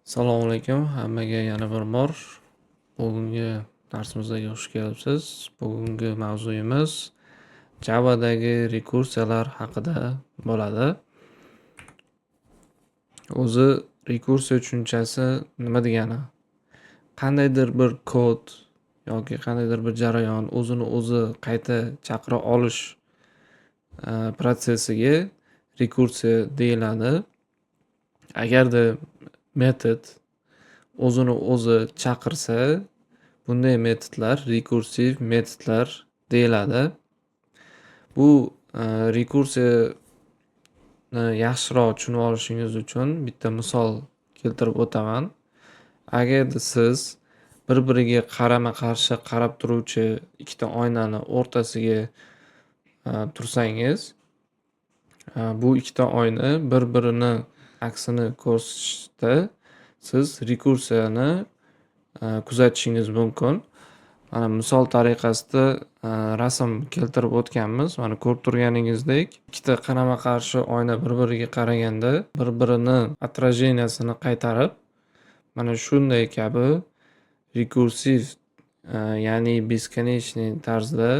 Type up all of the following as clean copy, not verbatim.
Assalomu alaykum. Hammaga yana bir bor bugungi darsimizga xush kelibsiz. Bugungi mavzuyimiz Javadagi rekursiyalar haqida bo'ladi. O'zi rekursiya tushunchasi nima degani? Qandaydir bir kod yoki qandaydir bir jarayon o'zini o'zi qayta chaqira olish protsessiga rekursiya deyiladi. Agarda metod o'zini o'zi chaqirsa, bunday metodlar rekursiv metodlar deyiladi. Bu rekursiyani yaxshiroq tushunib olishingiz uchun bitta misol keltirib o'taman. Agarda siz bir-biriga qarama-qarshi qarab turuvchi ikkita oynani o'rtasiga tursangiz, bu ikkita oyna bir-birini aksini ko'rsatishda siz rekursiyani kuzatishingiz mumkin. Mana misol tariqasida rasm keltirib o'tganmiz. Mana ko'rib turganingizdek, ikkita qarama-qarshi oyna bir-biriga qaraganda bir-birini отражениесini qaytarib, mana shunday kabi rekursiv ya'ni бесконечный tarzda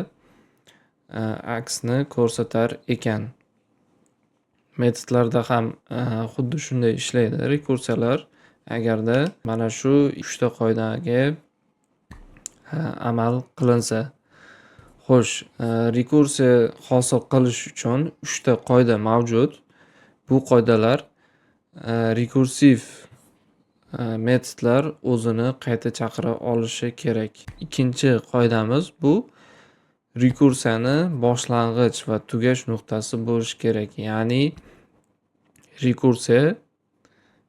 aksni ko'rsatar ekan. Metodlarda ham xuddi shunday ishlaydi rekursiyalar. Agarda mana shu 3 ta qoidaga amal qilinsa. Xo'sh, rekursiya hosil qilish uchun 3 ta qoida mavjud. Bu qoidalar rekursiv metodlar o'zini qayta chaqira olishi kerak. Ikkinchi qoidamiz bu rekursiyani boshlang'ich va tugash nuqtasi bo'lishi kerak. Ya'ni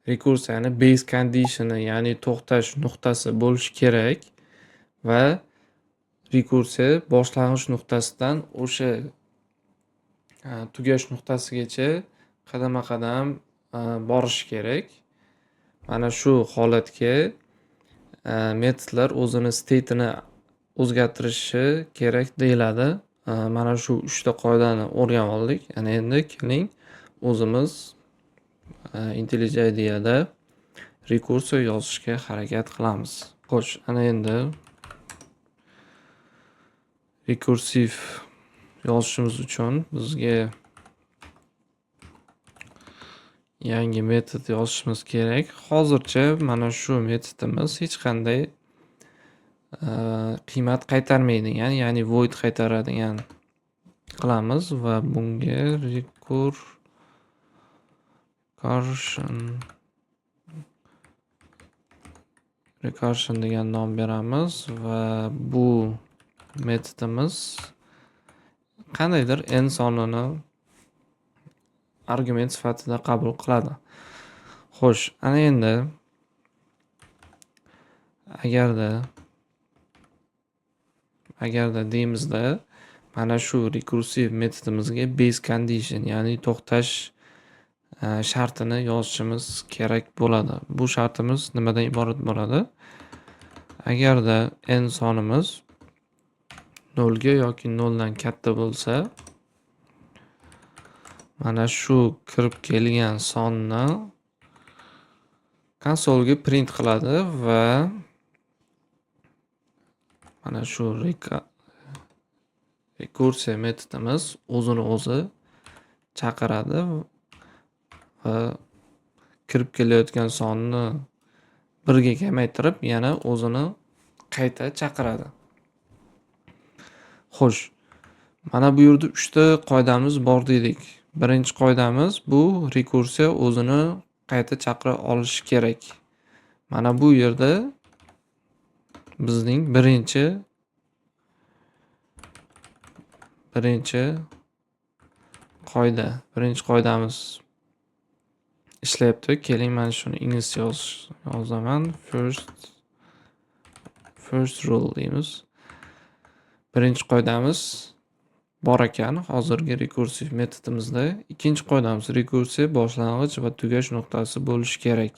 rekursiyani base conditioni, ya'ni to'xtash nuqtasi bo'lishi kerak va rekursiya boshlang'ich nuqtasidan o'sha tugash nuqtasigacha qadama-qadam borishi kerak. Mana shu holatga metodlar o'zini state'ini o'zgartirishi kerak deyiladi. Mana shu 3 ta qoidani o'rganib oldik. Ana endi keling o'zimiz IntelliJ IDEAda rekursiya yozishga harakat qilamiz. Xo'sh, ana endi rekursiv yozishimiz uchun bizga yangi metod yozishimiz kerak. Hozircha mana shu metodimiz hech qanday qiymat qaytarmaydigan, ya'ni void qaytaradigan qilamiz va bunga recursion degan nom beramiz va bu metodimiz qandaydir n sonini argument sifatida qabul qiladi. Xo'sh, ana endi agarda deymizda mana shu rekursiv metodimizga base condition, ya'ni to'xtash shartini yozishimiz kerak bo'ladi. Bu shartimiz nimadan iborat bo'ladi? Agarda n sonimiz 0 ga yoki 0 dan katta bo'lsa, mana shu kirib kelgan sonni konsolga print qiladi va mana shu rekursiya metodimiz o'zini o'zi chaqiradi va kirib kelayotgan sonni 1 ga kamaytirib yana o'zini qayta chaqiradi. Xo'sh, mana bu yerda 3 ta qoidamiz bor dedik. Birinchi qoidamiz bu rekursiya o'zini qayta chaqira olishi kerak. Mana bu yerda bizning birinchi qoidamiz ishlayapti. Keling mana shuni inglizcha yozaman. First rule deymiz. Birinchi qoidamiz bor ekan hozirgi rekursiv metodimizda. Ikkinchi qoidamiz rekursiya boshlang'ich va tugash nuqtasi bo'lishi kerak.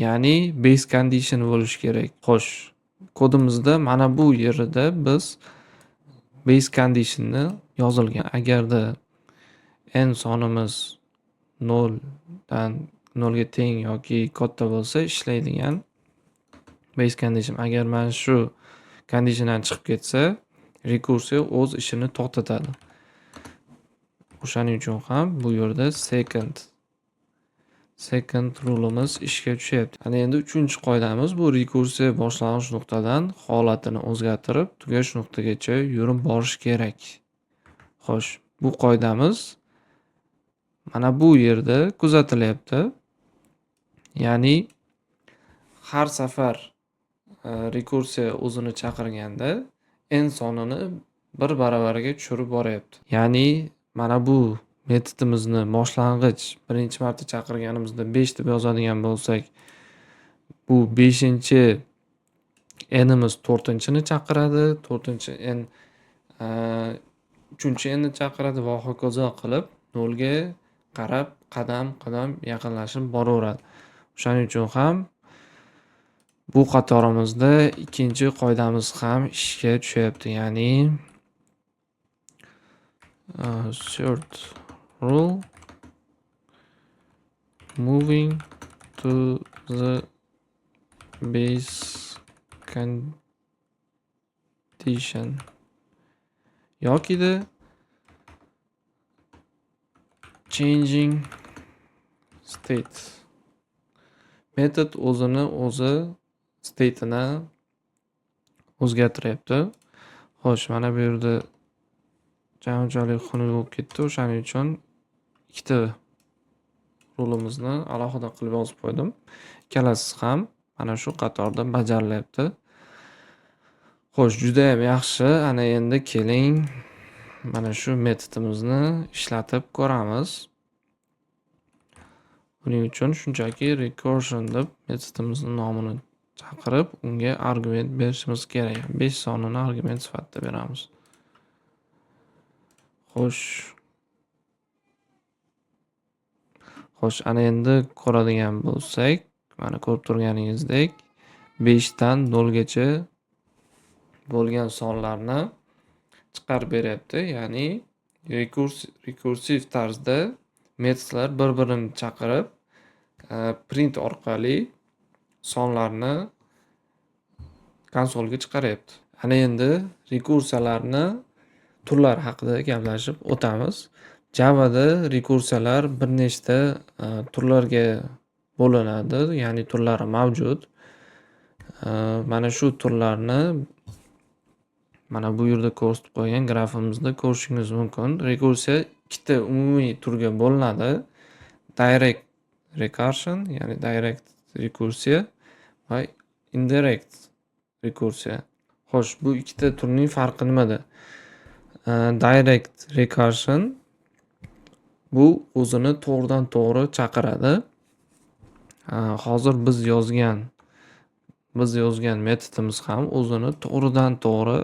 Ya'ni base condition bo'lishi kerak. Xo'sh, kodimizda mana bu yerida biz base conditionni yozilgan. Agarda n sonimiz 0 0 ga teng yoki katta bo'lsa ishlaydigan base condition. Agar mana shu conditiondan chiqib ketsa, rekursiya o'z ishini to'xtatadi. O'shaning uchun ham bu yerda second rule'imiz ishga tushyapti. Ana endi 3-qoidamiz bu rekursiya boshlang'ich nuqtadan holatini o'zgartirib, tugash nuqtagacha yurib borish kerak. Xo'sh, bu qoidamiz mana bu yerda kuzatilyapti. Ya'ni har safar rekursiya o'zini chaqirganda n sonini 1 baravariga tushirib boryapti. Ya'ni mana bu metodimizni boshlang'ich birinchi marta chaqirganimizda 5 deb yozadigan bo'lsak, bu 5-chi n'imiz 4-chini chaqiradi, 4-chi n 3-chi nni chaqiradi va hokazo qilib 0 ga qarab qadam-qadam yaqinlashib boraveradi. O'shaning uchun ham bu qatorimizda ikkinchi qoidamiz ham ishga tushyapti. Ya'ni third rule moving to the base condition yokida changing state. Metod o'zini o'zi state'ini o'zgartiryapti. Xo'sh, mana bu yerda unchalik xunuk bo'lib ketdi. O'shaning uchun ikkita rulimizni alohida qilib yozib qo'ydim. Ikkalasi ham mana shu qatorda bajarilyapti. Xo'sh, juda ham yaxshi. Ana endi keling mana shu metodimizni ishlatib ko'ramiz. Buning uchun shunchaki recursion deb metodimizning nomini chaqirib, unga argument berishimiz kerak. 5 sonini argument sifatida beramiz. Xo'sh, ana endi ko'radigan bo'lsak, mana ko'rib turganingizdek 5 dan 0 gacha bo'lgan sonlarni chiqarib beryapti. Ya'ni rekursiv tarzda metodlar bir-birini chaqirib, print orqali sonlarni konsolga chiqaryapti. Ana endi rekursiyalarni turlar haqida gaplashib o'tamiz. Javada rekursiyalar bir nechta turlarga bo'linadi, ya'ni turlari mavjud. Mana shu turlarni mana bu yerda ko'rsatib qo'ygan grafimizda ko'rishingiz mumkin. Rekursiya ikkita umumiy turga bo'linadi. Direct recursion, ya'ni direct rekursiya va indirect rekursiya. Xo'sh, bu ikkita turning farqi nimada? Direct recursion bu o'zini to'g'ridan to'g'ri chaqiradi. Hozir biz yozgan metodimiz ham o'zini to'g'ridan to'g'ri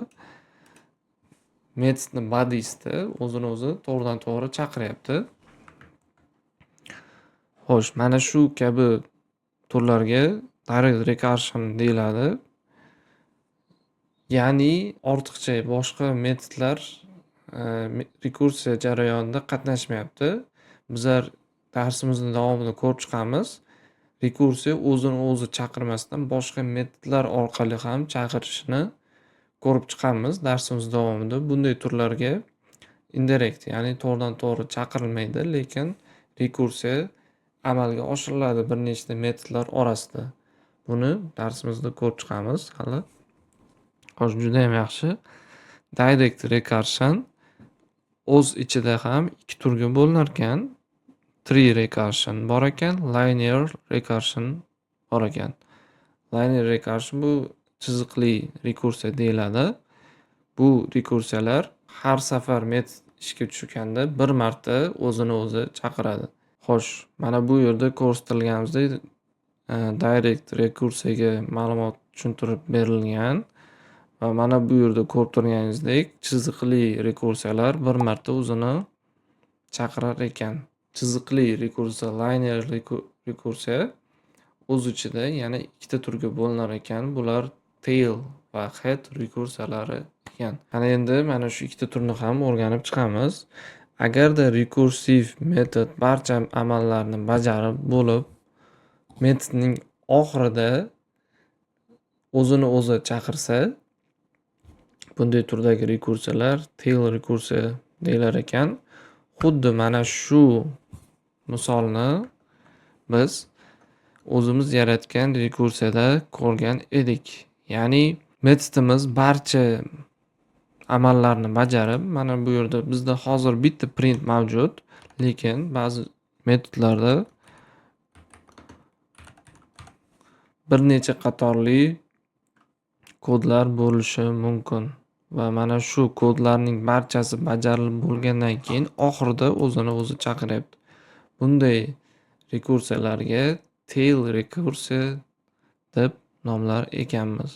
metodni body'sida o'zini o'zi to'g'ridan to'g'ri chaqiryapti. Xo'sh, mana shu kabi turlarga direct recursion deyiladi. Ya'ni ortiqcha boshqa metodlar rekursiya jarayonida qatnashmayapti. Bizlar darsimizni davomida ko'rib chiqamiz. Rekursiya o'zini o'zi chaqirmasdan boshqa metodlar orqali ham chaqirishini ko'rib chiqamiz darsimiz davomida. Bunday turlarga indirect, ya'ni to'g'ridan to'g'ri chaqirilmaydi, lekin rekursiya amalga oshiriladi bir nechta metodlar orasida. Buni darsimizda ko'rib chiqamiz hali. Xo'sh, juda ham yaxshi. Direct recursion o'z ichida ham ikki turga bo'linar ekan. Tree recursion bor ekan, linear recursion bor ekan. Linear recursion bu chiziqli rekursiya deyiladi. Bu rekursiyalar har safar metod ishga tushganda bir marta o'zini o'zi chaqiradi. Xo'sh, mana bu yerda ko'rsatilganimizdek direct rekursiyaga ma'lumot tushuntirib berilgan va mana bu yerda ko'rib turganingizdek chiziqli rekursiyalar bir marta o'zini chaqirar ekan. Chiziqli rekursiya, linear rekursiya o'z ichida yana ikkita turga bo'linar ekan. Bular tail va head rekursiyalari ekan. Ana endi mana shu ikkita turni ham o'rganib chiqamiz. Agarda rekursiv metod barcha amallarni bajarib bo'lib metodning oxirida o'zini o'zi chaqirsa, bunday turdagi rekursiyalar tail rekursiya deyilar ekan. Xuddi mana shu misolni biz o'zimiz yaratgan rekursiyada ko'rgan edik. Ya'ni metodimiz barcha amallarni bajarib, mana bu yerda bizda hozir bitta print mavjud, lekin ba'zi metodlarda bir necha qatorli kodlar bo'lishi mumkin va mana shu kodlarning barchasi bajarilib bo'lgandan keyin oxirida o'zini o'zi chaqiryapti. Bunday rekursiyalarga tail rekursiya deb nomlar ekanmiz.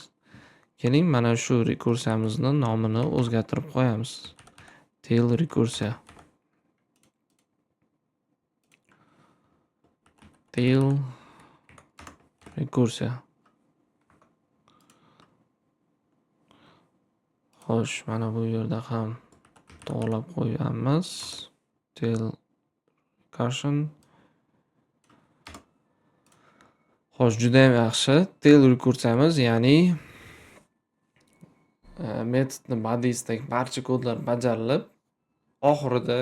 Keling, mana shu rekursiyamizni nomini o'zgartirib qo'yamiz. Tail rekursiya. Tail rekursiya. Xo'sh, mana bu yerda ham to'g'rilab qo'yamiz. Tail recursion. Xo'sh, juda ham yaxshi. Tail rekursiyamiz, ya'ni metodni bodiesidagi barcha kodlar bajarilib, oxirida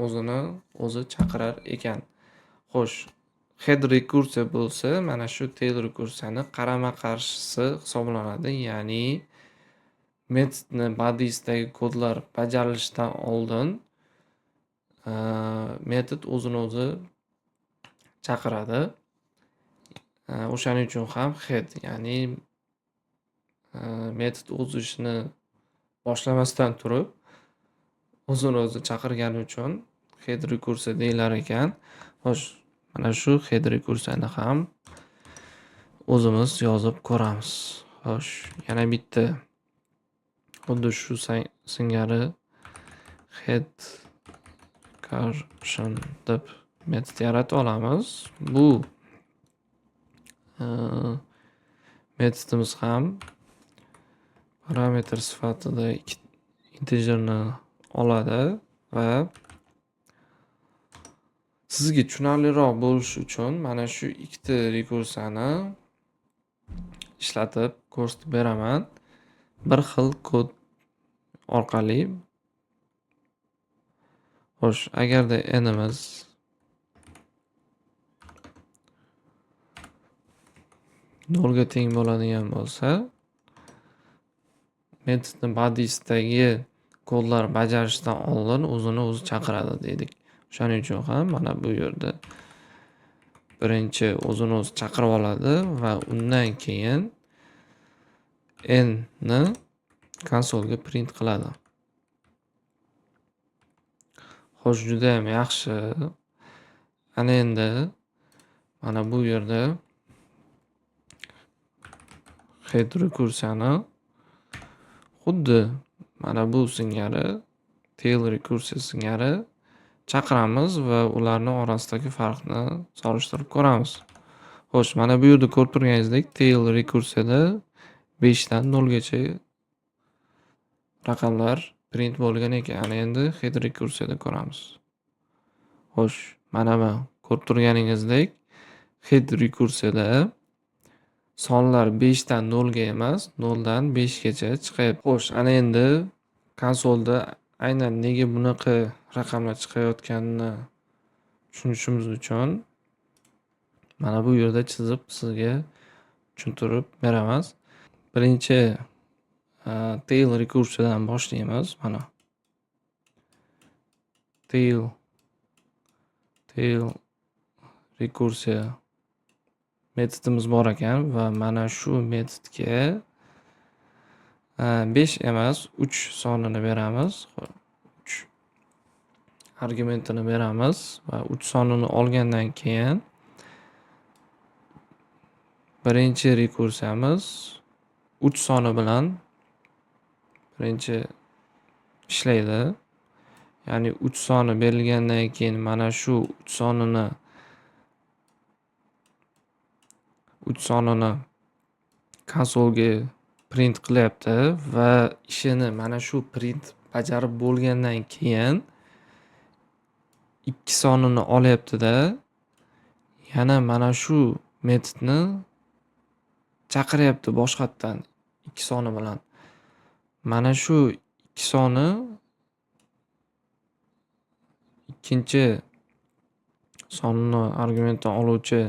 o'zini o'zi chaqirar ekan. Xo'sh, head rekursiya bo'lsa, mana shu tail rekursiyani qarama-qarshisi hisoblanadi. Ya'ni metodni bodiesidagi kodlar bajarilishidan oldin metod o'zini o'zi chaqiradi. O'shaning uchun ham head, ya'ni metod o'z ishini boshlamasdan turib o'zini o'zi chaqirgani uchun head rekursiya deyilar ekan. Xo'sh, mana shu head rekursiyani ham o'zimiz yozib ko'ramiz. Xo'sh, yana bitta xuddi shu singari head recursion deb metod yaratib olamiz. Bu metodimiz ham parametr sifatida integerni oladi va sizga tushunarliroq bo'lishi uchun mana shu ikkita rekursiyani ishlatib ko'rsatib beraman. Bir xil kod orqali. Xo'sh, agarda n'imiz nolga teng bo'ladigan bo'lsa, metodni bodiesidagi kodlar bajarishdan oldin o'zini o'zi chaqiradi dedik. O'shaning uchun ham mana bu yerda birinchi o'zini o'zi chaqirib oladi va undan keyin n ni konsolga print qiladi. Xo'sh, juda ham yaxshi. Ana endi mana bu yerda head rekursiyani xuddi mana bu singari tail rekursiya singari chaqiramiz va ularni orasidagi farqni solishtirib ko'ramiz. Xo'sh, mana bu yerda ko'rib turganingizdek, tail rekursiyada 5 dan 0 gacha raqamlar print bo'lgan ekan. Ana endi head rekursiyada ko'ramiz. Xo'sh, mana bu ko'rib turganingizdek, head rekursiyada sonlar 5 dan 0 ga emas, 0 dan 5 gacha chiqyapti. Xo'sh, ana endi konsolda aynan nega bunaqa raqamlar chiqayotganini tushunishimiz uchun mana bu yerda chizib sizga tushuntirib beramiz. Birinchi tail rekursiyadan boshlaymiz. Mana tail rekursiya metodimiz bor ekan va mana shu metodga 5 emas 3 sonini beramiz. 3 argumentini beramiz va 3 sonini olgandan keyin birinchi rekursiyamiz 3 soni bilan birinchi ishlaydi. Ya'ni 3 soni berilgandan keyin mana shu 3 sonini konsolga print qilyapti va ishini mana shu print bajarib bo'lgandan keyin 2 sonini olyapti-da, yana mana shu metodni chaqiryapti boshqatdan 2 soni bilan. Mana shu 2 soni ikkinchi sonni argumentdan oluvchi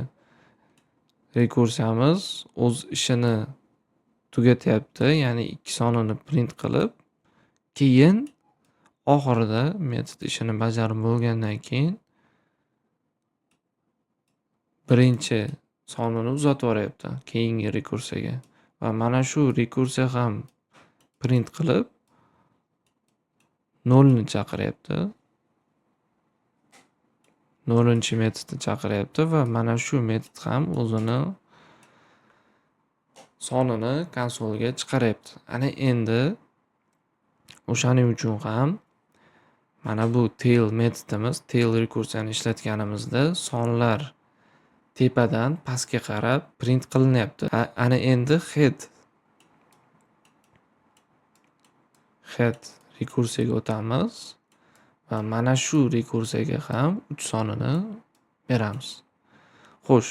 rekursiyamiz o'z ishini tugatyapti, ya'ni 2 sonini print qilib, keyin oxirida metod ishini bajarib bo'lgandan keyin birinchi sonini uzatib yuboryapti keyingi rekursiyaga va mana shu rekursiya ham print qilib 0 ni chaqiryapti. 0-metodni chaqiryapti va mana shu metod ham o'zini sonini konsolga chiqaryapti. Ana endi o'shaning uchun ham mana bu tail metodimiz, tail rekursiyani ishlatganimizda sonlar tepadan pastga qarab print qilinyapti. Ana endi head rekursiyaga o'tamiz va mana shu rekursiyaga ham 3 sonini beramiz. Xo'sh,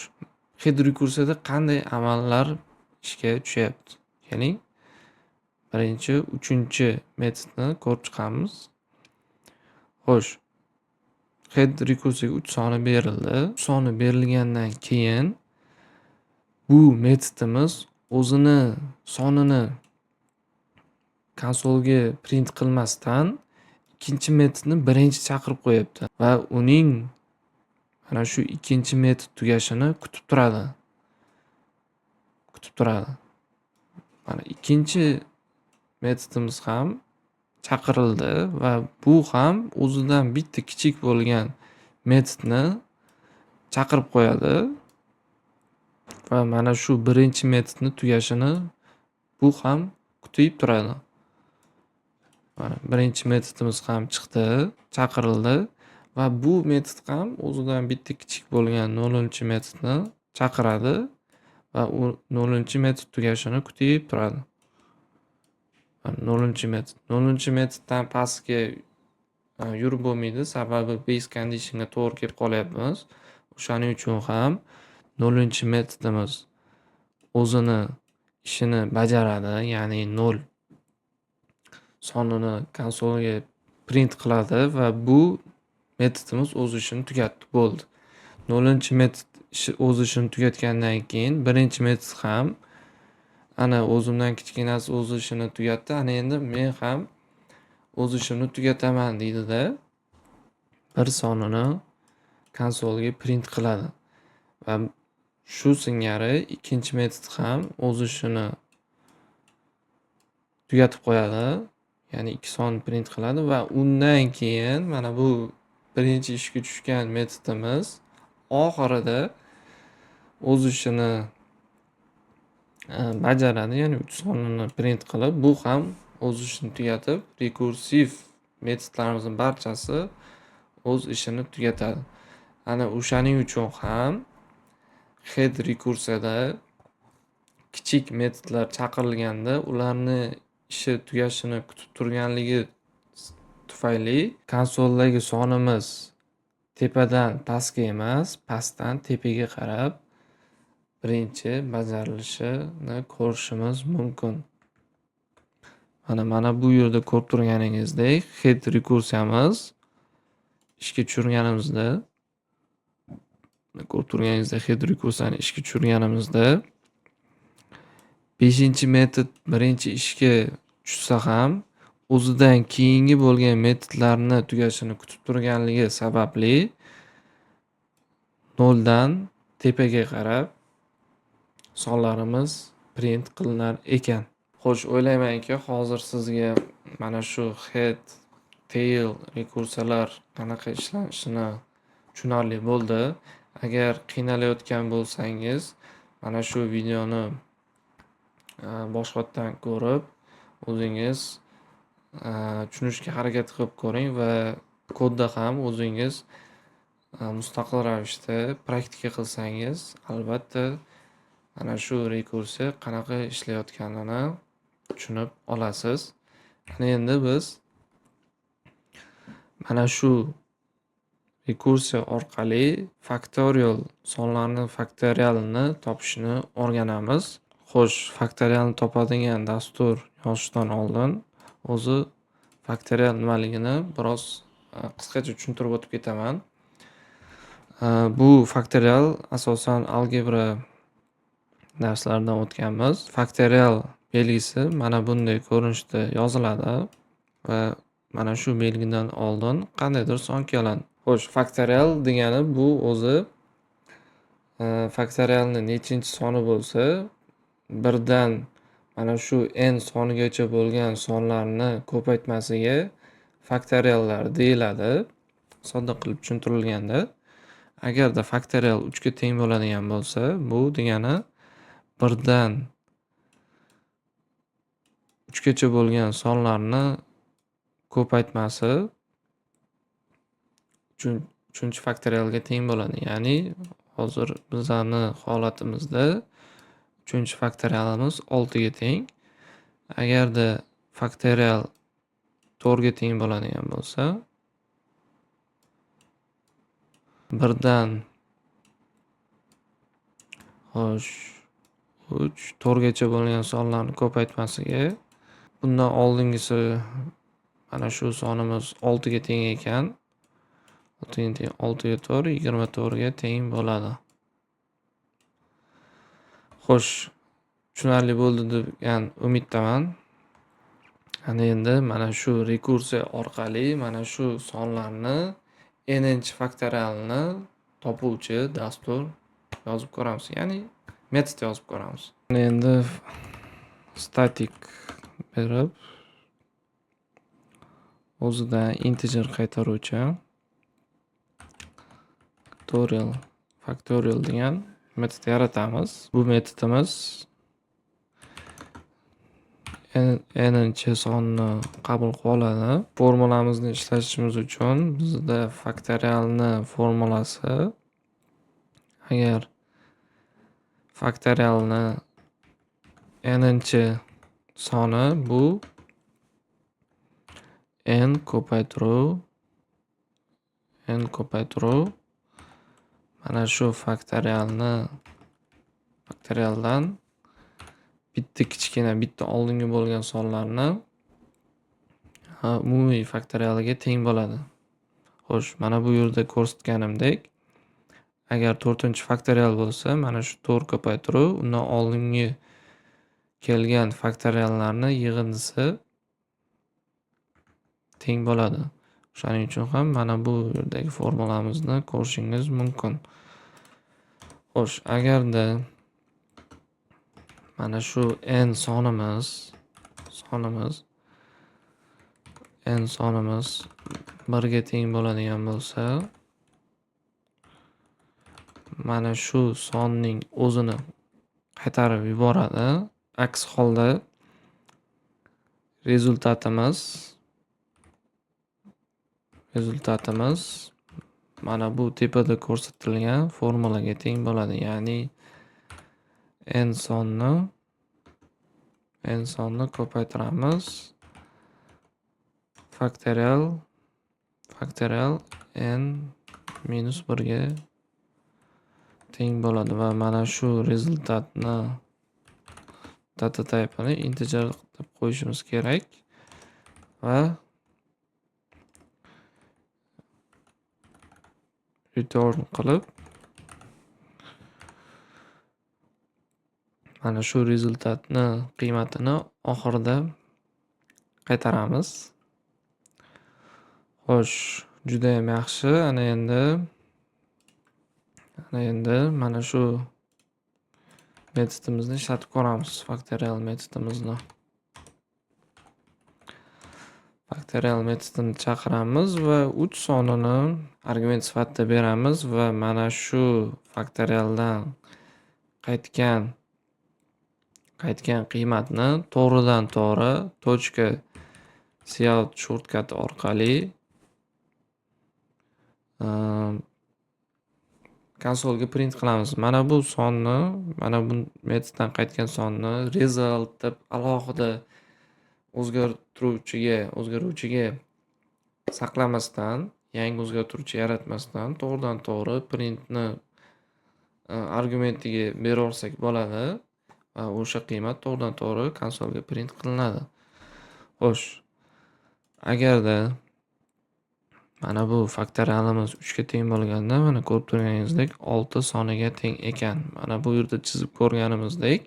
head rekursiyada qanday amallar ishga tushyapti? Keling, birinchi, 3-metodni ko'rib chiqamiz. Xo'sh, head rekursiyaga 3 soni berildi. 3 soni berilgandan keyin bu metodimiz o'zini sonini konsolga print qilmasdan ikkinchi metodni birinchi chaqirib qo'yapti va uning mana shu ikkinchi metod tugashini kutib turadi. Mana ikkinchi metodimiz ham chaqirildi va bu ham o'zidan bitta kichik bo'lgan metodni chaqirib qo'yadi va mana shu birinchi metodni tugashini bu ham kutib turadi. Mana birinchi metodimiz ham chiqdi, chaqirildi va bu metod ham o'zidan bitta kichik bo'lgan 0-metodni chaqiradi va u 0-metod tugashini kutib turadi. 0-metoddan pastga yurib bo'lmaydi, sababi base conditionga to'g'ri kelib qolyapmiz. O'shaning uchun ham 0-metodimiz o'zini ishini bajaradi, ya'ni 0 sonini konsolga print qiladi va bu metodimiz o'z ishini tugatdi, bo'ldi. 0-metod o'z ishini tugatgandan keyin birinchi metod ham ana o'zimdan kichkinasi o'z ishini tugatdi. Ana endi men ham o'z ishimni tugataman deydida bir sonini konsolga print qiladi va shu singari ikkinchi metod ham o'z ishini tugatib qo'yadi, ya'ni 2 son print qiladi va undan keyin mana bu birinchi ishga tushgan metodimiz oxirida o'z ishini bajaradi, ya'ni 3 sonini print qilib, bu ham o'z ishini tugatib, rekursiv metodlarimizning barchasi o'z ishini tugatadi. Ana o'shaning uchun ham head rekursiyada kichik metodlar chaqirilganda ularni ishi tugashini kutib turganligi tufayli konsoldagi sonimiz tepadan pastga emas, pastdan tepaga qarab birinchi bajarilishini ko'rishimiz mumkin. Mana bu yerda ko'rib turganingizdek, head rekursiyamiz ishga tushirganimizda, head rekursiyani ishga tushirganimizda 5-metod birinchi ishga tushsa ham o'zidan keyingi bo'lgan metodlarni tugashini kutib turganligi sababli 0 dan tepaga qarab sonlarimiz print qilinar ekan. Xo'sh, o'ylaymanki, hozir sizga mana shu head, tail rekursiyalar qanaqa ishlanishini tushunarli bo'ldi. Agar qiynalayotgan bo'lsangiz, mana shu videoni boshqatdan ko'rib, o'zingiz tushunishga harakat qilib ko'ring va kodda ham o'zingiz mustaqil ravishda praktika qilsangiz, albatta mana shu rekursiya qanaqa ishlayotganini tushunib olasiz. Endi biz mana shu rekursiya orqali faktorial sonlarni faktorialini topishni o'rganamiz. Xo'sh, faktorialni topadigan dastur yozishdan oldin o'zi faktorial nimaligini biroz qisqacha tushuntirib o'tib ketaman. Bu faktorial asosan algebra darslaridan o'tganmiz. Faktorial belgisi mana bunday ko'rinishda yoziladi va mana shu belgidan oldin qandaydir son keladi. Xo'sh, faktorial degani bu o'zi faktorialni nechinchi soni bo'lsa, birdan mana shu n sonigacha bo'lgan sonlarni ko'paytmasiga faktoriallar deyiladi. Sodda qilib tushuntirilganda, agarda faktorial 3 ga teng bo'ladigan bo'lsa, bu degani birdan 3 gacha bo'lgan sonlarni ko'paytmasi 3-chi faktorialga teng bo'ladi. Ya'ni hozir bizani holatimizda 3-chi faktorialimiz 6 ga teng. Agarda faktorial 4 ga teng bo'ladigan bo'lsa, birdan 4 gacha bo'lgan sonlarni ko'paytmasiga, bundan oldingisi mana shu sonimiz 6 ga teng ekan. 6 ga 4 24 ga teng bo'ladi. Xo'sh, tushunarli bo'ldi degan umiddaman. Ana endi mana shu rekursiya orqali mana shu sonlarni n-chi faktorialni topuvchi dastur yozib ko'ramiz, ya'ni metod yozib ko'ramiz. Endi static berib o'zidan integer qaytaruvchi factorial degan metod yaratamiz. Bu metodimiz n-chi sonni qabul qilib oladi. Formulamizni ishlatishimiz uchun bizda faktorialni formulasi, agar faktorialni n-chi soni bu n ko'paytiruv mana shu faktorialdan bitta kichkina, bitta oldingi bo'lgan sonlarni umumiy faktorialiga teng bo'ladi. Xo'sh, mana bu yerda ko'rsatganimdek, agar 4-chi faktorial bo'lsa, mana shu 4 ko'paytiruv undan oldingi kelgan faktoriallarni yig'indisi teng bo'ladi. Shuning uchun ham mana bu yerdagi formulamizni ko'rishingiz mumkin. Xo'sh, agarda mana shu n sonimiz 1 ga teng bo'ladigan bo'lsa, mana shu sonning o'zini qaytarib yuboradi. Aks holda rezultatimiz mana bu tepada ko'rsatilgan formulaga teng bo'ladi. Ya'ni n sonni ko'paytiramiz. Faktorial n minus 1 ga teng bo'ladi va mana shu rezultatni data type'ini integer deb qo'yishimiz kerak va return qilib mana shu rezultatni qiymatini oxirida qaytaramiz. Xo'sh, juda ham yaxshi. Ana endi mana shu metodimizni ishlatib ko'ramiz. Faktorial metodimizni. Faktorial metodini chaqiramiz va 3 sonini argument sifatida beramiz va mana shu faktorialdan qaytgan qiymatni to'g'ridan to'g'ri .cout shortcut orqali konsolga print qilamiz. Mana bu sonni, mana bu metoddan qaytgan sonni result deb alohida o'zgaruvchiga saqlamasdan, yangi o'zgartiruvchi yaratmasdan to'g'ridan to'g'ri printni argumentiga beraversak bo'ladi va o'sha qiymat to'g'ridan to'g'ri konsolga print qilinadi. Xo'sh, agarda mana bu faktorialimiz 3 ga teng bo'lganda mana ko'rib turganingizdek 6 soniga teng ekan. Mana bu yerda chizib ko'rganimizdek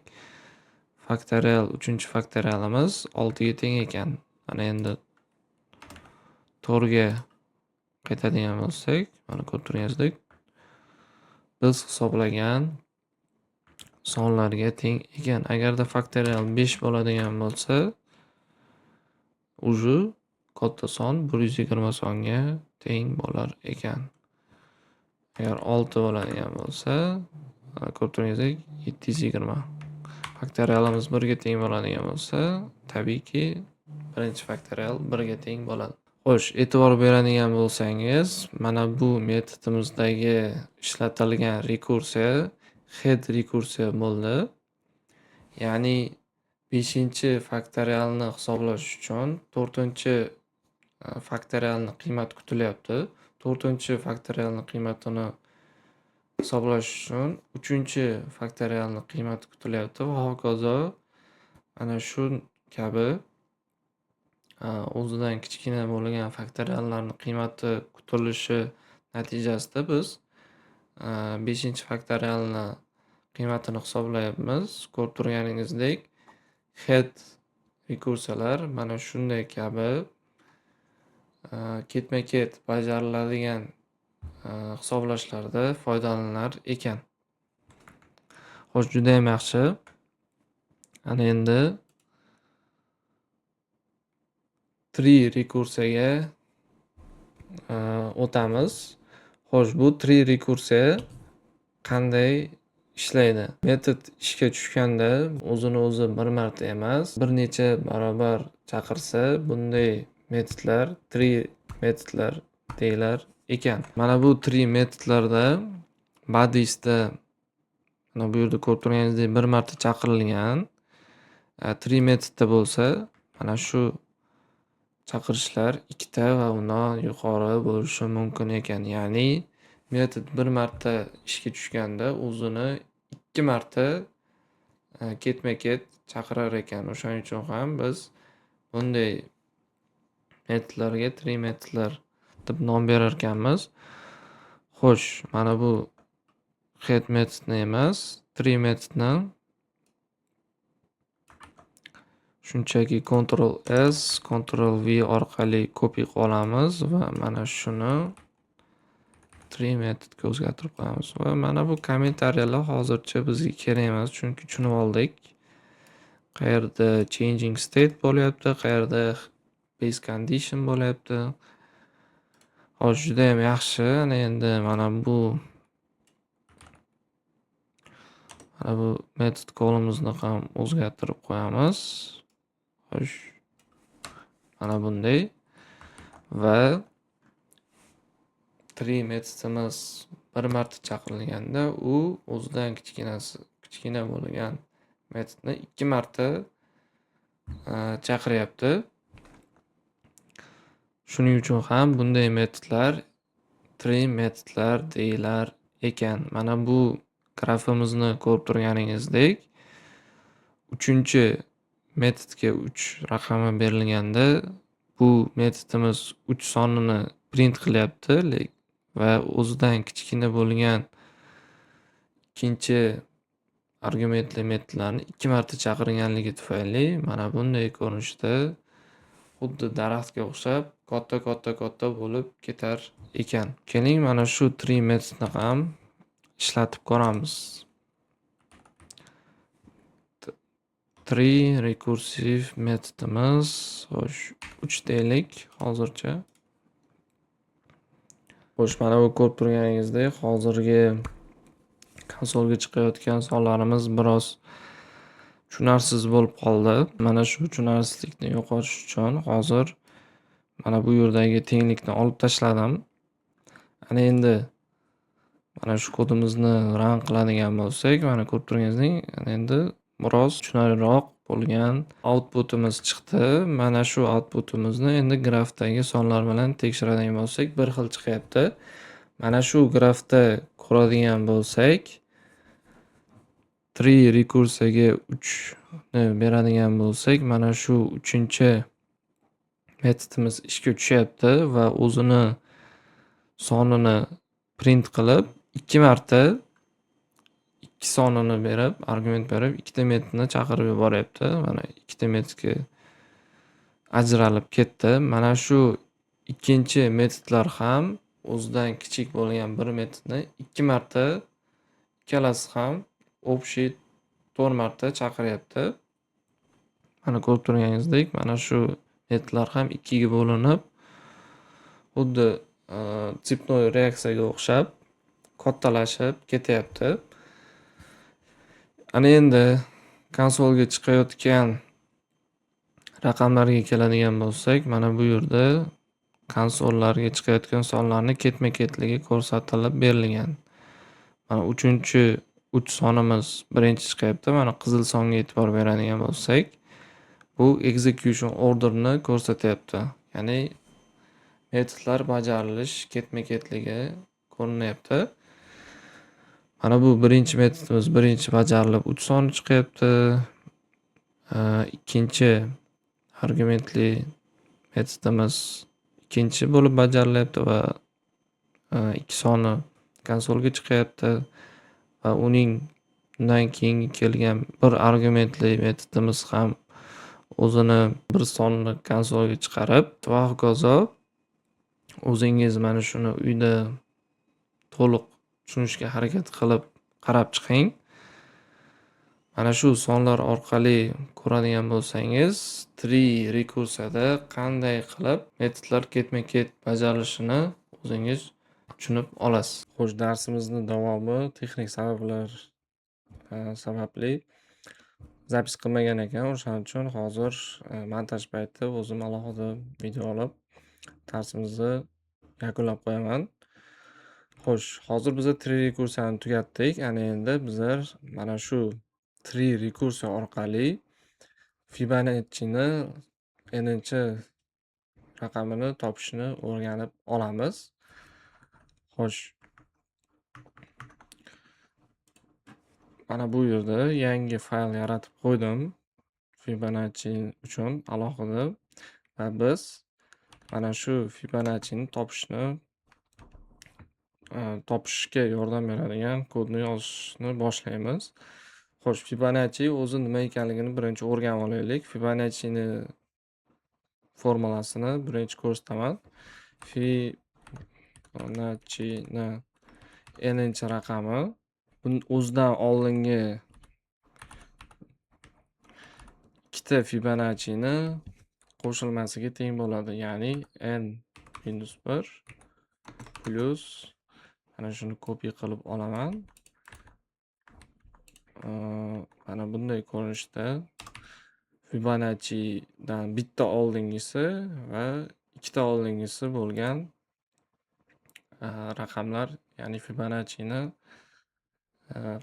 faktorial 3-faktorialimiz 6 ga teng ekan. Mana endi 4 ga qaytadigan bo'lsak, mana ko'rib turganingizdek biz hisoblagan sonlarga teng ekan. Agarda faktorial 5 bo'ladigan bo'lsa, uju katta son 120 songa teng bo'lar ekan. Agar 6 bo'ladigan bo'lsa, ko'rib turganingizdek 720. Faktorialimiz 1 ga teng bo'ladigan bo'lsa, tabiiyki birinchi faktorial 1 ga teng bo'ladi. Xo'sh, e'tibor beradigan bo'lsangiz, mana bu metodimizdagi ishlatilgan rekursiya head rekursiya bo'ldi. Ya'ni 5-faktorialni hisoblash uchun 4-faktorialni qiymat kutilyapti. 4-faktorialni qiymatini hisoblash uchun 3-faktorialni qiymati kutilyapti va hokazo. Mana shu kabi o'zidan kichkina bo'lgan faktoriallarni qiymati kutilishi natijasida biz 5-faktorialni qiymatini hisoblayapmiz. Ko'rib turganingizdek head rekursiyalar mana shunday kabi ketma-ket bajariladigan hisoblashlarda foydalanar ekan. Xo'sh, juda ham yaxshi. Ana endi 3 rekursiyaga o'tamiz. Xo'sh, bu 3 rekursiya qanday ishlaydi? Metod ishga tushganda o'zini o'zi bir marta emas, bir necha barobar chaqirsa, bunday metodlar 3 metodlar deyilar ekan. Mana bu 3 metodlarda bodiesda mana bu yerda ko'rib turganingizdek bir marta chaqirilgan 3 metodda bo'lsa, mana shu chaqirishlar 2 ta va undan yuqori bo'lishi mumkin ekan. Ya'ni metod bir marta ishga tushganda o'zini 2 marta ketma-ket chaqirar ekan. O'shaning uchun ham biz bunday metodlarga 3 metodlar deb nom berar ekanmiz. Xo'sh, mana bu head metodni emas, 3 metodni shunchaki Ctrl S, Ctrl V orqali copy qilamiz va mana shuni 3 metodga o'zgartirib qo'yamiz. Va mana bu kommentariyalar hozircha bizga kerak emas, chunki tushunib oldik. Qayerda changing state bo'lyapti, qayerda base condition bo'lyapti. Xo'sh, juda ham yaxshi. Ana endi mana bu metod kolimizni ham o'zgartirib qo'yamiz. Xo'sh, mana bunday va 3 metodimiz bir marta chaqirilganda u o'zidan kichkina bo'lgan metodni 2 marta chaqiryapti. Shuning uchun ham bunday metodlar 3 metodlar deyilar ekan. Mana bu grafimizni ko'rib turganingizdek 3-metodga 3 raqami berilganda bu metodimiz 3 sonini print qilyapti va o'zidan kichkina bo'lgan ikkinchi argumentli metodlarni 2 marta chaqirganligi tufayli mana bunday ko'rinishda xuddi daraxtga o'xshab katta bo'lib ketar ekan. Keling, mana shu 3 metodni ham ishlatib ko'ramiz. 3 recursive metodimiz, xo'sh, 3 deylik hozircha. Xo'sh, mana bu ko'rib turganingizdek hozirgi konsolga chiqayotgan sonlarimiz biroz tushunarsiz bo'lib qoldi. Mana shu tushunarsizlikni yo'qotish uchun hozir mana bu yerdagi tenglikni olib tashladim. Ana endi mana shu kodimizni run qiladigan bo'lsak, mana ko'rib turganingizdek, ana endi biroz tushunarliroq bo'lgan outputimiz chiqdi. Mana shu outputimizni endi grafdagi sonlar bilan tekshiradigan bo'lsak, bir xil chiqyapti. Mana shu grafda ko'radigan bo'lsak, tree rekursiyaga 3 ni beradigan bo'lsak, mana shu 3-chi metodimiz ishga tushyapti va o'zini sonini print qilib 2 marta 2 sonini berib, argument berib, ikkita metodni chaqirib yuboryapti. Mana ikkita metodga ajralib ketdi. Mana shu ikkinchi metodlar ham o'zidan kichik bo'lgan bir metodni 2 marta ikkalasi ham общий 4 marta chaqiryapti. Mana ko'rib turganingizdek, mana shu metodlar ham 2 ga bo'linib, xuddi tsepnoy reaksiyaga o'xshab kattalashib ketyapti. Ana endi konsolga chiqayotgan raqamlarga keladigan bo'lsak, mana bu yerda konsollarga chiqayotgan sonlarni ketma-ketligi ko'rsatilib berilgan. Mana 3 sonimiz birinchi chiqyapti. Mana qizil songa e'tibor beradigan bo'lsak, bu execution orderni ko'rsatyapti. Ya'ni metodlar bajarilish ketma-ketligi ko'rinyapti. Mana bu birinchi metodimiz birinchi bajarilib 3 soni chiqyapti. Ikkinchi argumentli metodimiz ikkinchi bo'lib bajarilyapti va 2 soni konsolga chiqyapti va undan keyin kelgan bir argumentli metodimiz ham o'zini bir sonni konsolga chiqarib va hokazo. O'zingiz mana shuni uyda to'liq tushunishga harakat qilib qarab chiqing. Mana shu sonlar orqali ko'radigan bo'lsangiz, tree rekursiyada qanday qilib metodlar ketma-ket bajarilishini o'zingiz tushunib olasiz. Xo'sh, darsimizni davomi texnik sabablar sababli zapis qilmagan ekan. O'shaning uchun hozir montaj payti o'zim alohida video olib darsimizni yakunlab qo'yaman. Xo'sh, hozir biz tree rekursiyani tugatdik. Ana endi bizlar mana shu tree rekursiya orqali Fibonacci'ni n-chi raqamini topishni o'rganib olamiz. Xo'sh, mana bu yerda yangi fayl yaratib qo'ydim Fibonacci uchun alohida va biz mana shu Fibonacci'ni topishga yordam beradigan kodni yozishni boshlaymiz. Xo'sh, Fibonacci o'zi nima ekanligini birinchi o'rganib olaylik. Fibonacci'ni formulasini birinchi ko'rsataman. Fibonacci'ni n-chi raqami o'zidan oldingi ikkita Fibonacci'ni qo'shilmasiga teng bo'ladi. Ya'ni n-1 plus mana shuni kopiya qilib olaman. Mana bunday ko'rinishda Fibonacci'dan bitta oldingisi va ikkita oldingisi bo'lgan raqamlar, ya'ni Fibonacci'ni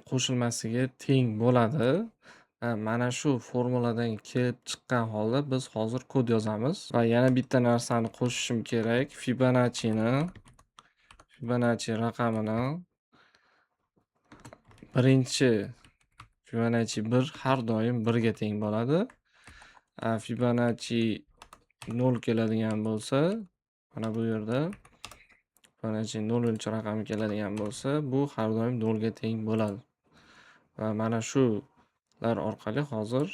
qo'shilmasiga teng bo'ladi. Mana shu formuladan kelib chiqqan holda biz hozir kod yozamiz va yana bitta narsani qo'shishim kerak. Fibonacci raqamini birinchi Fibonacci 1 har doim 1 ga teng bo'ladi. Fibonacci 0 keladigan bo'lsa, mana bu yerda Fibonacci 0-chi raqami keladigan bo'lsa, bu har doim 0 ga teng bo'ladi. Va mana shular orqali hozir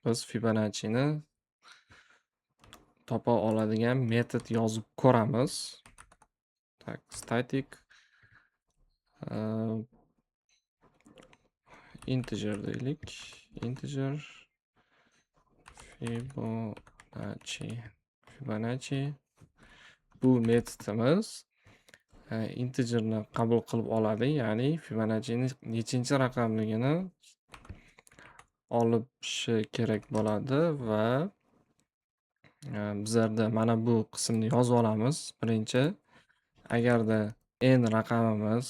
biz Fibonacci'ni topa oladigan metod yozib ko'ramiz. Tak, static integer deylik. Integer Fibonacci bu metodimiz integerni qabul qilib oladi, ya'ni Fibonacci'ni nechinchi raqamligini olishi kerak bo'ladi va bizlarda mana bu qismni yozib olamiz. Birinchi, agarda n raqamimiz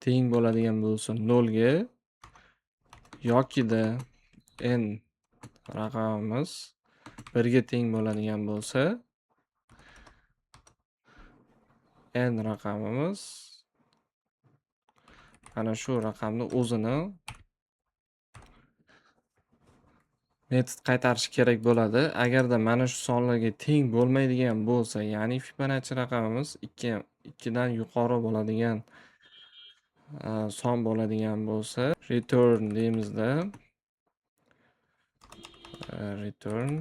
teng bo'ladigan bo'lsa 0 ga yokida n raqamimiz 1 ga teng bo'ladigan bo'lsa, n raqamimiz mana shu raqamni o'zini metod qaytarishi kerak bo'ladi. Agarda mana shu sonlarga teng bo'lmaydigan bo'lsa, ya'ni Fibonacci raqamimiz 2 dan yuqori bo'ladigan son bo'ladigan bo'lsa, return deymizda, return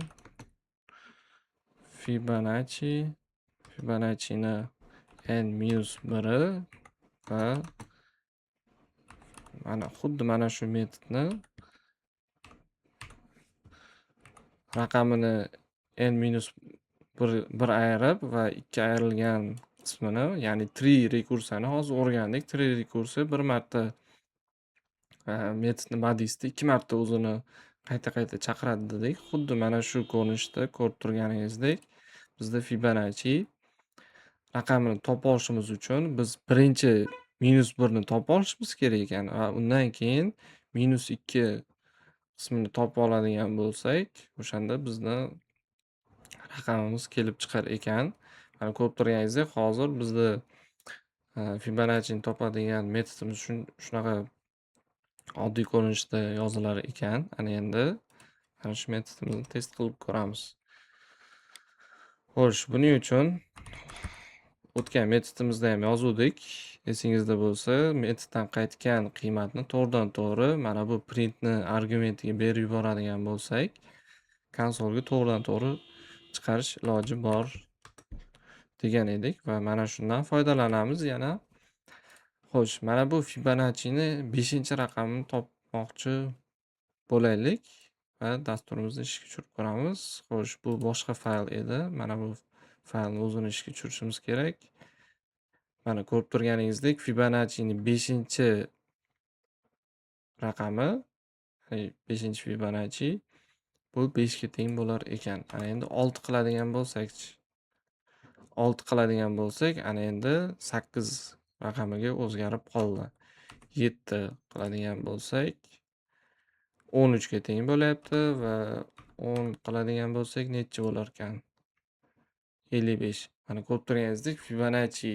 Fibonacci'ni n-1 va xuddi mana shu metodni raqamini n-1 ayirib va 2 ayrilgan qismini, ya'ni tree rekursiyani hozir o'rgandik. Tree rekursiya bir marta metodni badiysida 2 marta o'zini qayta chaqiradi dedik. Xuddi mana shu ko'rinishda ko'rib turganingizdek, bizda Fibonacci raqamini topa olishimiz uchun biz birinchi -1 ni topa olishimiz kerak ekan va undan keyin -2 qismini topa oladigan bo'lsak, o'shanda bizni raqamimiz kelib chiqar ekan. Mana ko'rib turganingizdek, hozir bizda Fibonacci'ni topadigan metodimiz shunaqa oddiy ko'rinishda yozilar ekan. Ana endi mana shu metodimizni test qilib ko'ramiz. Xo'sh, buning uchun o'tgan metodimizda ham yozuvdik. Esingizda bo'lsa, metoddan qaytgan qiymatni to'g'ridan-to'g'ri mana bu printni argumentiga berib yuboradigan bo'lsak, konsolga to'g'ridan-to'g'ri chiqarish iloji bor degan edik va mana shundan foydalanamiz yana. Xo'sh, mana bu Fibonacci'ni 5-raqamini topmoqchi bo'laylik va dasturimizni ishga tushirib ko'ramiz. Xo'sh, bu boshqa fayl edi. Mana bu faylni o'zini ishga tushirishimiz kerak. Mana ko'rib turganingizdek, Fibonacci'ni 5-raqami, 5-Fibonacci bu 5 ga teng bo'lar ekan. Ana endi 6 qiladigan bo'lsak-chi? 6 qiladigan bo'lsak, ana endi 8 raqamiga o'zgarib qoldi. 7 qiladigan bo'lsak, 13 ga teng bo'lyapti va 10 qiladigan bo'lsak necha bo'lar ekan? 55. Mana ko'rib turganingizdek, Fibonacci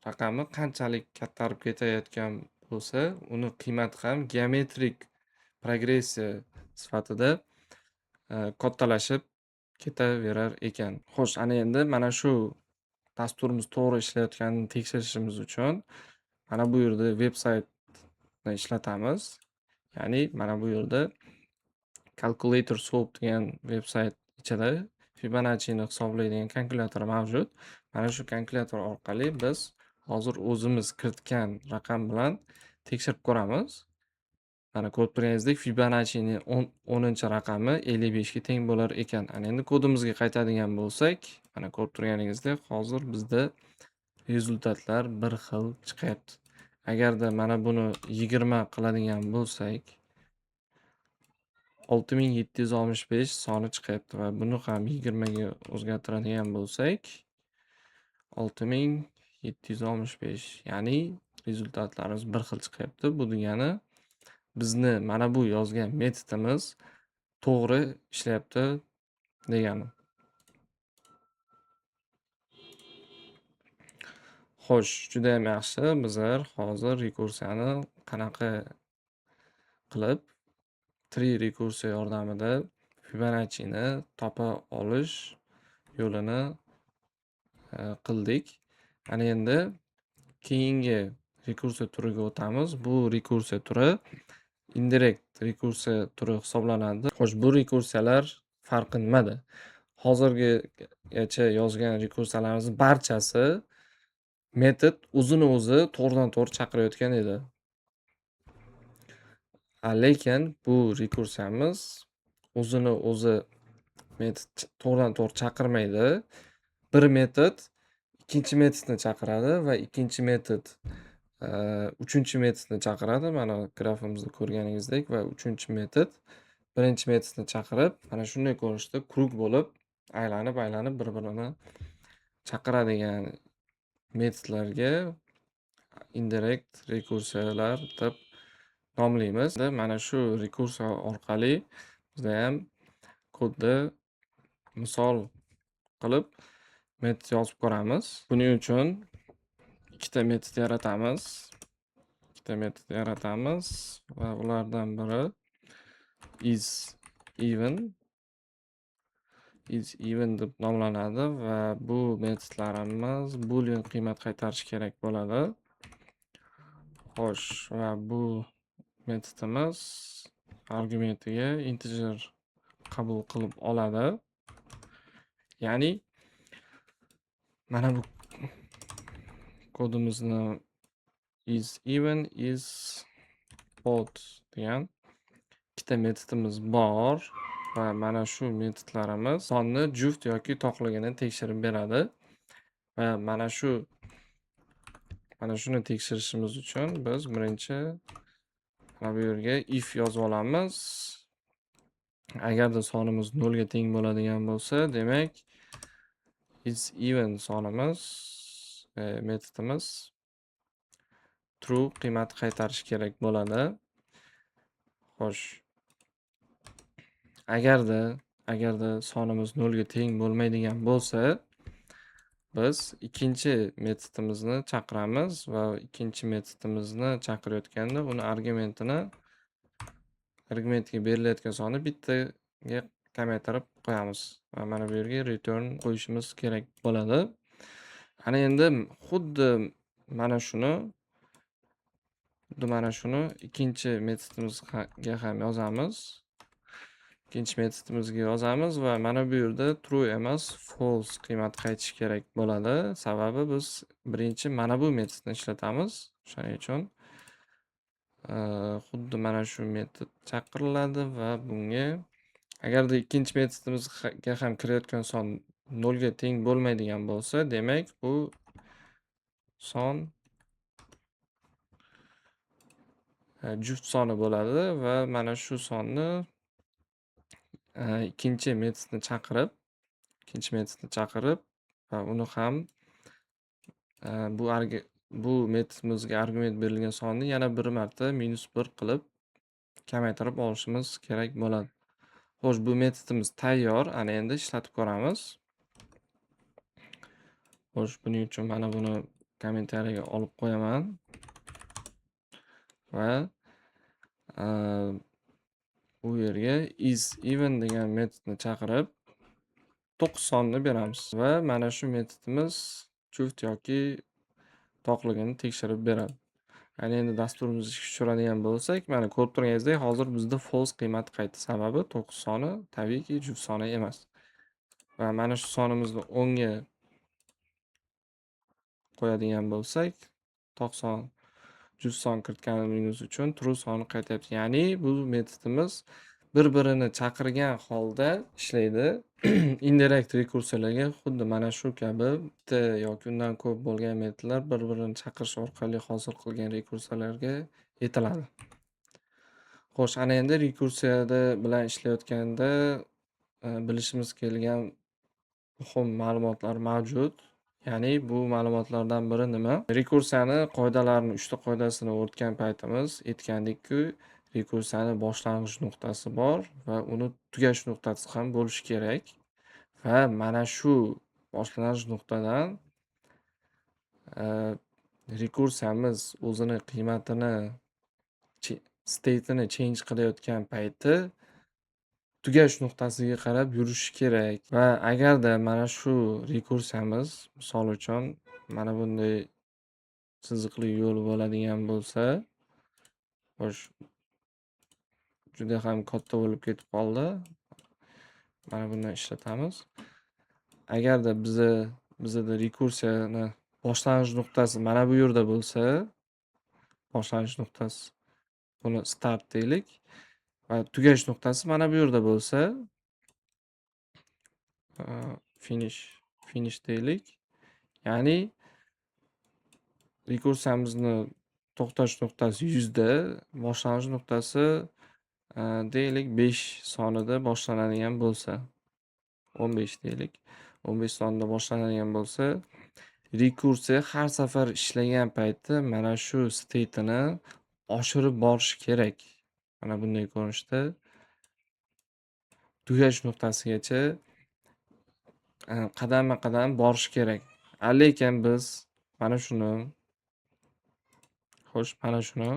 raqami qanchalik kattarib ketayotgan bo'lsa, uni qiymati ham geometrik progressiya sifatida kattalashib ketaverar ekan. Xo'sh, ana endi mana shu dasturimiz to'g'ri ishlayotganini tekshirishimiz uchun mana bu yerda veb-saytni ishlatamiz. Ya'ni mana bu yerda Calculator Swap degan veb-sayt ichida Fibonacci'ni hisoblaydigan kalkulyator mavjud. Mana shu kalkulyator orqali biz hozir o'zimiz kiritgan raqam bilan tekshirib ko'ramiz. Mana ko'rib turganingizdek, Fibonacci'ni 10-raqami 55 ga teng bo'lar ekan. Ana endi kodimizga qaytadigan bo'lsak, mana ko'rib turganingizdek, hozir bizda rezultatlar bir xil chiqyapti. Agarda mana buni 20 qiladigan bo'lsak, 6765 soni chiqyapti va buni ham 20 ga o'zgartiradigan bo'lsak, 6765, ya'ni rezultatlarimiz bir xil chiqyapti. Bu degani bizni mana bu yozgan metodimiz to'g'ri ishlayapti degani. Xo'sh, juda ham yaxshi. Bizlar hozir rekursiyani qanaqa qilib tree rekursiya yordamida Fibonacci'ni topa olish yo'lini qildik. Ana endi keyingi rekursiya turiga o'tamiz. Bu rekursiya turi indirect rekursiya turi hisoblanadi. Xo'sh, bu rekursiyalar farqi nimada? Hozirgacha yozgan rekursiyalarimiz barchasi metod o'zini o'zi to'g'ridan-to'g'ri chaqirayotgan edi. Lekin bu rekursiyamiz o'zini o'zi metod to'g'ridan-to'g'ri chaqirmaydi. Bir metod ikkinchi metodni chaqiradi va ikkinchi metod uchinchi metodni chaqiradi. Mana grafimizda ko'rganingizdek va uchinchi metod birinchi metodni chaqirib, mana shunday ko'rinishda krug bo'lib aylanib bir-birini chaqiradigan metodlarga indirect rekursiyalar deb nomlaymiz. Mana shu rekursiya orqali bizdayam kodda misol qilib metod yozib ko'ramiz. Buning uchun ikkita metod yaratamiz. Ikkita metod yaratamiz va ulardan biri isEven deb nomlanadi va bu metodlarimiz boolean qiymat qaytarish kerak bo'ladi. Xo'sh, va bu metodimiz argumentiga integer qabul qilib oladi. Ya'ni mana bu kodimizni isEven odd degan ikkita metodimiz bor va mana shu metodlarimiz sonni juft yoki to'qligini tekshirib beradi. Va mana shuni tekshirishimiz uchun biz birinchi mana bu yerga if yozib olamiz. Agarda sonimiz 0 ga teng bo'ladigan bo'lsa, demak isEven sonimiz metodimiz true qiymat qaytarish kerak bo'ladi. Xo'sh, agarda sonimiz 0 ga teng bo'lmaydigan bo'lsa, biz ikkinchi metodimizni chaqiramiz va ikkinchi metodimizni chaqirayotganda uni argumentiga berilayotgan sonni bittaga kamaytirib qo'yamiz va mana bu yerga return qo'yishimiz kerak bo'ladi. Ana endi xuddi mana shuni ikkinchi metodimizga ham yozamiz. Ikkinchi metodimizga yozamiz va mana bu yerda true emas, false qiymat qaytish kerak bo'ladi. Sababi biz birinchi mana bu metodni ishlatamiz. Shuning uchun xuddi mana shu metod chaqiriladi va bunga agarda ikkinchi metodimizga ham kirayotgan son 0 ga teng bo'lmaydigan bo'lsa, demak bu son juft soni bo'ladi va mana shu sonni ikkinchi metodni chaqirib va uni ham bu metodimizga argument berilgan sonni yana bir marta -1 qilib kamaytirib olishimiz kerak bo'ladi. Xo'sh, bu metodimiz tayyor. Ana endi ishlatib ko'ramiz. Xo'sh, buning uchun mana buni kommentariyaga olib qo'yaman va bu yerga isEven degan metodni chaqirib 9 sonni beramiz va mana shu metodimiz juft yoki to'qligini tekshirib beradi. Ana endi dasturimizni ishga tushiradigan bo'lsak, mana ko'rib turganingizdek, hozir bizda false qiymati qaytdi. Sababi 9 soni tabiiyki juft soni emas. Va mana shu sonimizni 10 ga qo'yadigan bo'lsak, 90 juft son kiritganimiz uchun true soni qaytyapti. Ya'ni bu metodimiz bir-birini chaqirgan holda ishlaydi. Indirect rekursiyalarga xuddi mana shu kabi bitta yoki undan ko'p bo'lgan metodlar bir-birini chaqirish orqali hosil qilgan rekursiyalarga yetiladi. Xo'sh, ana endi rekursiyada bilan ishlayotganda bilishimiz kelgan muhim ma'lumotlar mavjud. Ya'ni bu ma'lumotlardan biri nima? Rekursiyani qoidalarini 3 ta qoidasini o'rgatgan paytimiz aytgandikku, rekursiyani boshlang'ich nuqtasi bor va uni tugash nuqtasi ham bo'lishi kerak. Va mana shu boshlang'ich nuqtadan rekursiyamiz o'zini qiymatini state'ini change qilayotgan payti tugash nuqtasiga qarab yurishi kerak. Va agarda mana shu rekursiyamiz misol uchun mana bunday chiziqli yo'l bo'ladigan bo'lsa, xo'sh, juda ham katta bo'lib ketib qoldi. Mana bundan ishlatamiz. Agarda bizda rekursiyani boshlang'ich nuqtasi mana bu yerda bo'lsa, boshlang'ich nuqtasi buni start deylik va tugash nuqtasi mana bu yerda bo'lsa, finish deylik. Ya'ni rekursiyamizni to'xtash nuqtasi 100 da, boshlang'ich nuqtasi deylik 5 sonida boshlanadigan bo'lsa, 15 deylik. 15 sonda boshlanadigan bo'lsa, rekursiya har safar ishlagan payti mana shu state'ini oshirib borishi kerak. Mana bunday ko'rinishda tugash nuqtasigacha qadama-qadam borishi kerak. Lekin biz mana shuni mana shuni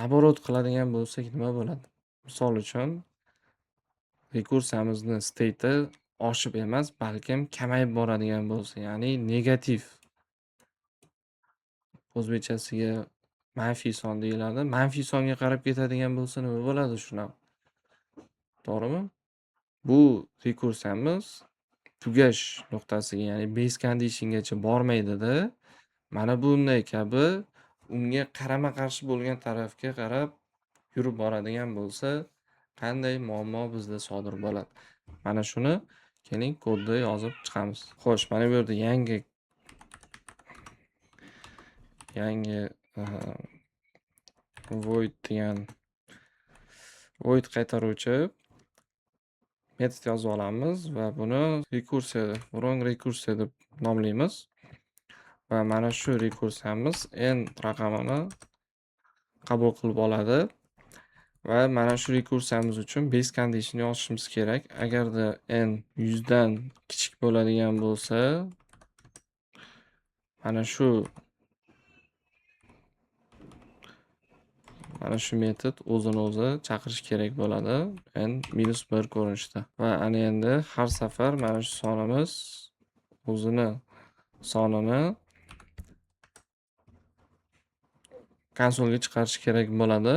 naborot qiladigan bo'lsak nima bo'ladi? Misol uchun rekursiyamizni state'i oshib emas, balkim kamayib boradigan bo'lsa, ya'ni negativ o'zbekchasiga manfiy son deyiladi. Manfiy songa qarab ketadigan bo'lsa nima bo'ladi shunaqa? To'g'rimi? Bu rekursiyamiz tugash nuqtasiga, ya'ni base conditiongacha bormaydida. Mana bunday kabi unga qarama-qarshi bo'lgan tarafga qarab yurib boradigan bo'lsa, qanday muammo bizda sodir bo'ladi? Mana shuni keling kodda yozib chiqamiz. Xo'sh, mana bu yerda yangi void degan void qaytaruvchi metod yozib olamiz va buni wrong rekursiya deb nomlaymiz. Va mana shu rekursiyamiz n raqamini qabul qilib oladi va mana shu rekursiyamiz uchun base condition yozishimiz kerak. Agarda n 100 dan kichik bo'ladigan bo'lsa, mana shu metod o'zini o'zi chaqirish kerak bo'ladi n-1 ko'rinishda. Va ana endi har safar mana shu sonimiz o'zini sonini konsolga chiqarish kerak bo'ladi.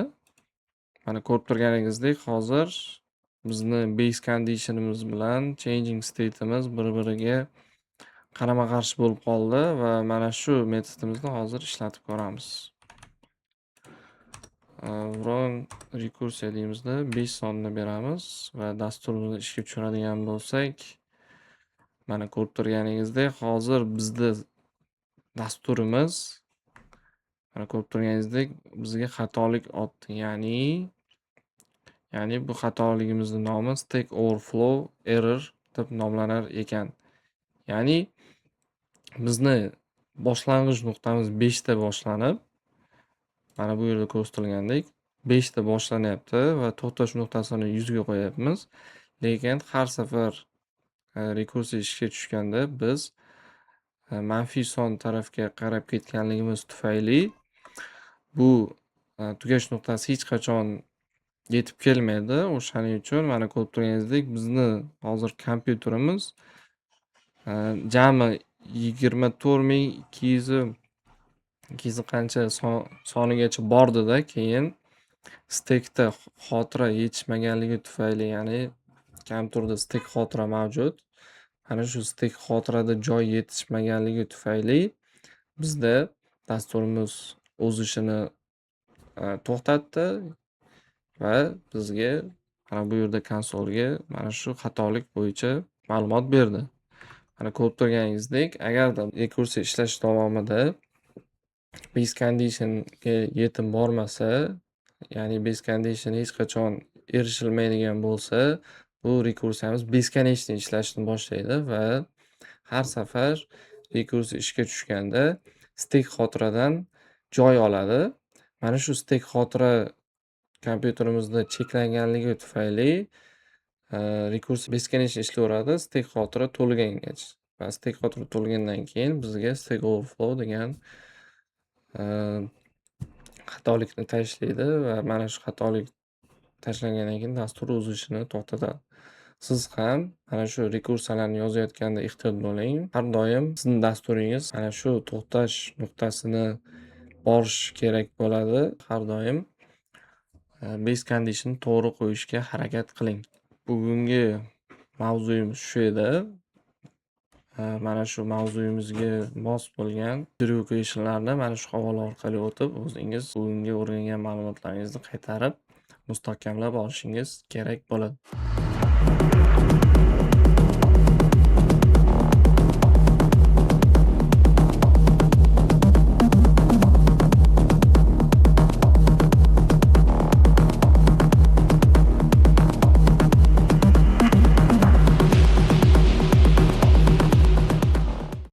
Mana ko'rib turganingizdek, hozir bizni base conditionimiz bilan changing state'imiz bir-biriga qarama-qarshi bo'lib qoldi va mana shu metodimizni hozir ishlatib ko'ramiz. Wrong rekursiya deymizda 5 sonni beramiz va dasturimizni ishga tushiradigan bo'lsak, mana ko'rib turganingizdek, hozir bizda dasturimiz mana ko'rib turganingizdek bizga xatolik otdi. Ya'ni bu xatoligimizning nomi stack overflow error deb nomlanar ekan. Ya'ni bizni boshlang'ich nuqtamiz 5 ta boshlanib, mana bu yerda ko'rsatilgandek 5 ta boshlanyapti va to'xtash nuqtasini 100 ga qo'yapmiz. Lekin har safar rekursiya ishga tushganda biz manfiy son tarafga qarab ketganligimiz tufayli bu tugash nuqtasi hech qachon yetib kelmaydi. O'shaning uchun mana ko'rib turganingizdek, bizni hozir kompyuterimiz jami 24200 qancha sonigacha bordida, keyin stekda xotira yetishmaganligi tufayli, ya'ni kompyuterda stek xotira mavjud. Mana shu stek xotirada joy yetishmaganligi tufayli bizda dasturimiz o'z ishini to'xtatdi va bizga mana bu yerda konsolga mana shu xatolik bo'yicha ma'lumot berdi. Mana ko'rib turganingizdek, agarda rekursiya ishlash davomida base conditionga yetib bormasa, ya'ni base condition hech qachon erishilmaydigan bo'lsa, bu rekursiyamiz base condition ishlashni boshlaydi va har safar rekursiya ishga tushganda stek xotiradan joy oladi. Mana shu stek xotira kompyuterimizda cheklanganligi tufayli rekursiya base condition ishlayveradi stek xotira to'lgangach. Va stek xotira to'lgandan keyin bizga stack overflow degan xatolikni tashlaydi va mana shu xatolik tashlangandan keyin dastur o'z ishini to'xtatadi. Siz ham mana shu rekursiyalarni yozayotganda ehtiyot bo'ling. Har doim sizning dasturingiz mana shu to'xtash nuqtasini borish kerak bo'ladi. Har doim base condition to'g'ri qo'yishga harakat qiling. Bugungi mavzuyimiz shu edi. Mana shu mavzuyimizga mos bo'lgan educationlarni mana shu havola orqali o'tib, o'zingiz bugungi o'rgangan ma'lumotlaringizni qaytarib mustahkamlab olishingiz kerak bo'ladi.